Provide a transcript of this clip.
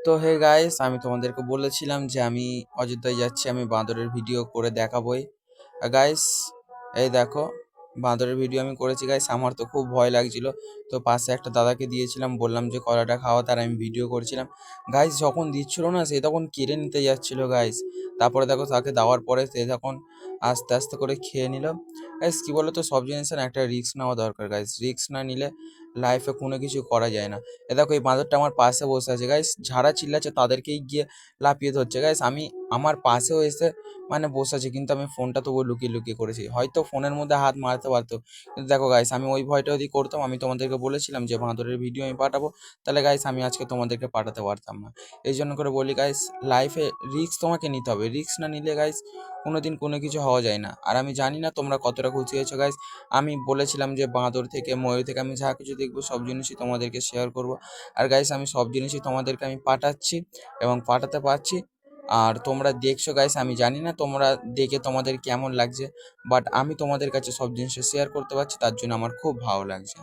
তো hey guys, আমি তোমাদেরকে বলেছিলাম যে আমি অযোধ্যায় যাচ্ছি, আমি বাঁদরের ভিডিও করে দেখাবোই। গাইস, এই দেখো, বাঁদরের ভিডিও আমি করেছি গাইস। আমার তো খুব ভয় লাগছিল, তো পাশে একটা দাদাকে দিয়েছিলাম, বললাম যে কলাটা খাওয়া, তার আমি ভিডিও করছিলাম। গাইস যখন দিচ্ছিল না, সে তখন কেড়ে নিতে যাচ্ছিল গাইস। তারপরে দেখো, তাকে দেওয়ার পরে সে তখন আস্তে আস্তে করে খেয়ে নিল। গাইস কি বলো তো, সব জিনিসের না একটা রিস্ক নেওয়া দরকার গাইস। রিস্ক না নিলে লাইফে কোনো কিছু করা যায় না। এ দেখো, এই বাঁদরটা আমার পাশে বসে আছে গাইস, যারা চিল্লাচ্ছে তাদেরকেই গিয়ে লাফিয়ে ধরছে গাইস। আমি আমার পাশেও এসে মানে বসে আছে, কিন্তু আমি ফোনটা তবুও লুকিয়ে লুকিয়ে করেছি। হয়তো ফোনের মধ্যে হাত মারতে পারতো, কিন্তু দেখো গাইস, আমি ওই ভয়টা যদি করতাম, আমি তোমাদেরকে বলেছিলাম যে বাঁদরের ভিডিও আমি পাঠাবো, তাহলে গাইস আমি আজকে তোমাদেরকে পাঠাতে পারতাম না। এই জন্য করে বলি গাইস, লাইফে রিস্ক তোমাকে নিতে হবে। রিস্ক না নিলে গাইস কোনোদিন কোনো কিছু হওয়া যায় না। আর আমি জানি না তোমরা কতটা খুশি হয়েছো গাইস। আমি বলেছিলাম যে বাঁদর থেকে, ময়ূর থেকে আমি যা কিছু দেখবো সব জিনিসই তোমাদেরকে শেয়ার করব। আর গাইস, আমি সব জিনিসই তোমাদেরকে আমি পাঠাচ্ছি এবং পাঠাতে পারছি। আর তোমরা দেখছো গাইস, আমি জানি না তোমরা দেখে তোমাদের কেমন লাগছে, বাট আমি তোমাদের কাছে সব জিনিস শেয়ার করতে পারছি, তার জন্য আমার খুব ভালো লাগছে।